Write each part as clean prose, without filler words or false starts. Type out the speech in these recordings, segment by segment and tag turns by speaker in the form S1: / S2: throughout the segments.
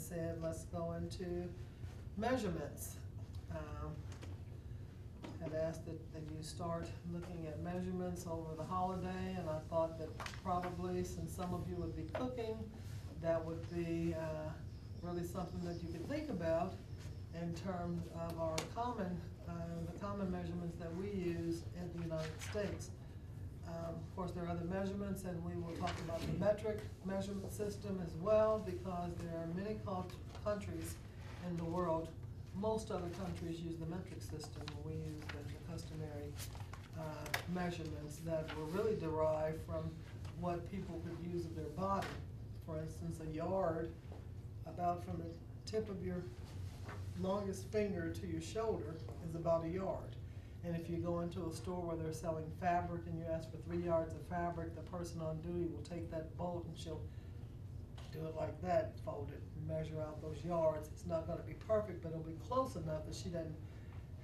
S1: said, let's go into measurements. Had asked that you start looking at measurements over the holiday, and I thought that probably, since some of you would be cooking, that would be really something that you could think about in terms of our the common measurements that we use in the United States. Of course, there are other measurements, and we will talk about the metric measurement system as well, because there are many countries in the world. Most other countries use the metric system, and we use the customary measurements that were really derived from what people could use of their body. For instance, a yard, about from the tip of your longest finger to your shoulder, is about a yard. And if you go into a store where they're selling fabric and you ask for 3 yards of fabric, the person on duty will take that bolt and she'll do it like that, fold it, and measure out those yards. It's not gonna be perfect, but it'll be close enough that she doesn't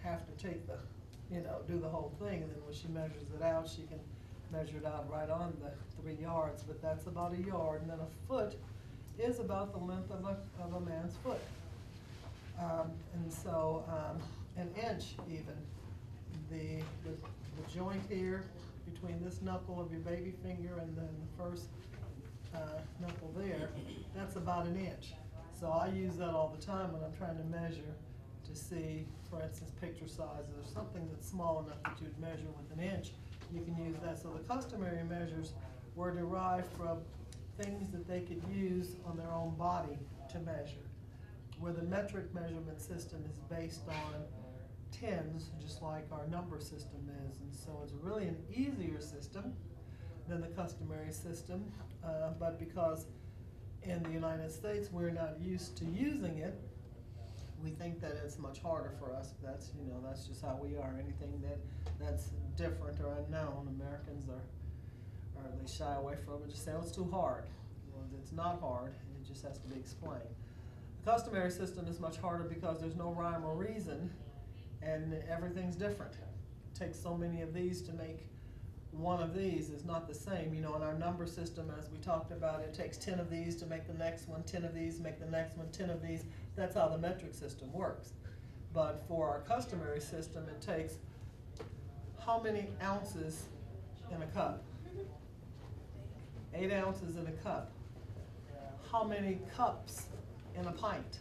S1: have to take the, do the whole thing. And then when she measures it out, she can measure it out right on the 3 yards, but that's about a yard. And then a foot is about the length of a man's foot. And so, an inch even. The joint here between this knuckle of your baby finger and then the first knuckle there, that's about an inch. So I use that all the time when I'm trying to measure to see, for instance, picture sizes or something that's small enough that you'd measure with an inch. You can use that. So the customary measures were derived from things that they could use on their own body to measure, where the metric measurement system is based on tens, just like our number system is. And so it's really an easier system than the customary system, but because in the United States we're not used to using it, we think that it's much harder for us. That's just how we are. Anything that's different or unknown, Americans are they shy away from it. Just say, oh, it's too hard. Well, it's not hard, it just has to be explained. The customary system is much harder because there's no rhyme or reason, and everything's different. It takes so many of these to make one of these. Is not the same. In our number system, as we talked about, it takes 10 of these to make the next one, 10 of these to make the next one, 10 of these. That's how the metric system works. But for our customary system, it takes how many ounces in a cup? 8 ounces in a cup. How many cups in a pint?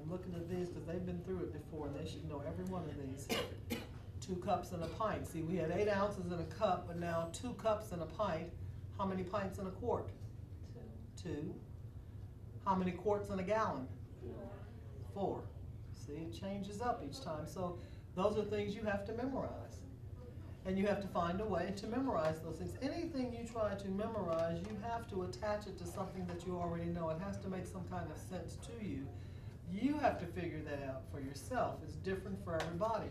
S1: I'm looking at these because they've been through it before and they should know every one of these. 2 cups in a pint. See, we had 8 ounces in a cup, but now 2 cups in a pint. How many pints in a quart? 2. How many quarts in a gallon? 4. See, it changes up each time. So those are things you have to memorize. And you have to find a way to memorize those things. Anything you try to memorize, you have to attach it to something that you already know. It has to make some kind of sense to you. You have to figure that out for yourself. It's different for everybody.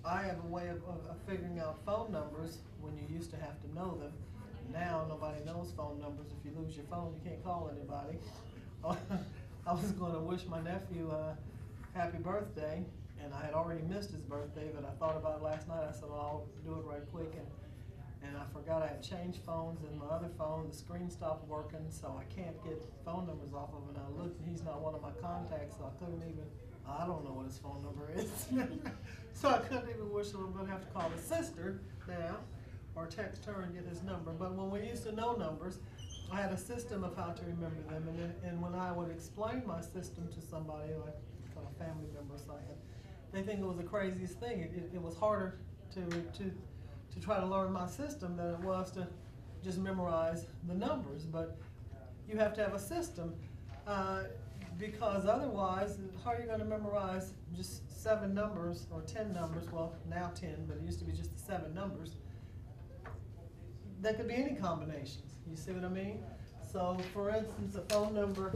S1: I have a way of figuring out phone numbers when you used to have to know them. Now nobody knows phone numbers. If you lose your phone, you can't call anybody. I was going to wish my nephew a happy birthday, and I had already missed his birthday, but I thought about it last night. I said, well, I'll do it right quick, and I forgot I had changed phones, and my other phone, the screen stopped working, so I can't get phone numbers off of it. And I looked, and he's not one of my contacts, so I couldn't even, I don't know what his phone number is. So I couldn't even wish him. I'm going to have to call his sister now, or text her and get his number. But when we used to know numbers, I had a system of how to remember them, and when I would explain my system to somebody, like a family member, so they think it was the craziest thing. It was harder to try to learn my system than it was to just memorize the numbers. But you have to have a system, because otherwise, how are you going to memorize just 7 numbers or 10 numbers? Well, now 10, but it used to be just the 7 numbers. That could be any combinations. You see what I mean? So, for instance, a phone number.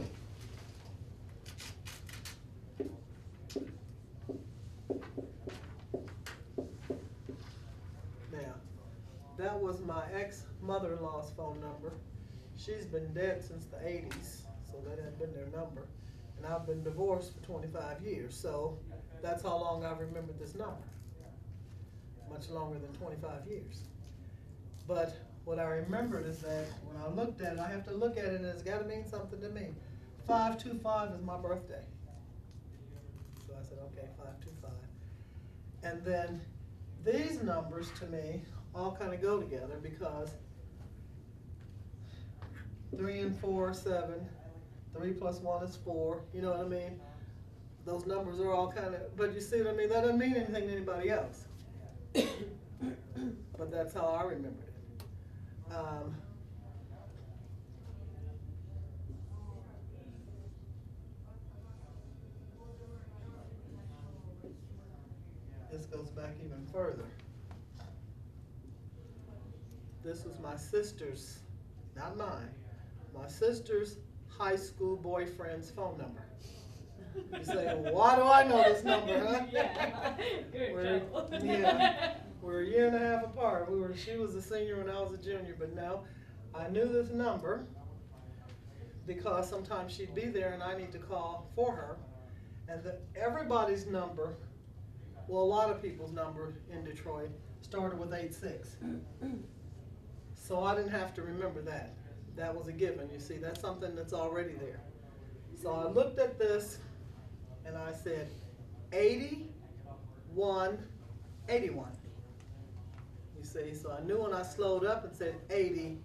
S1: Now, that was my ex-mother-in-law's phone number. She's been dead since the 80s, so that had been their number. And I've been divorced for 25 years, so that's how long I've remembered this number. Much longer than 25 years. But what I remembered is that when I looked at it, I have to look at it and it's gotta mean something to me. 525 is my birthday. So I said, okay, 525. And then these numbers to me all kind of go together because 3 and 4 are 7, 3 plus 1 is 4, you know what I mean? Those numbers are all kind of, but you see what I mean? That doesn't mean anything to anybody else. But that's how I remembered it. This goes back even further. This was my sister's, not mine, my sister's high school boyfriend's phone number. You say, why do I know this number, huh?
S2: Yeah, you're in trouble.
S1: Yeah, we're a year and a half apart. She was a senior when I was a junior, but no, I knew this number because sometimes she'd be there and I need to call for her. And everybody's number, well, a lot of people's number in Detroit started with 86. So I didn't have to remember that. That was a given, you see. That's something that's already there. So I looked at this and I said, 81, 81. You see, so I knew when I slowed up and said 80,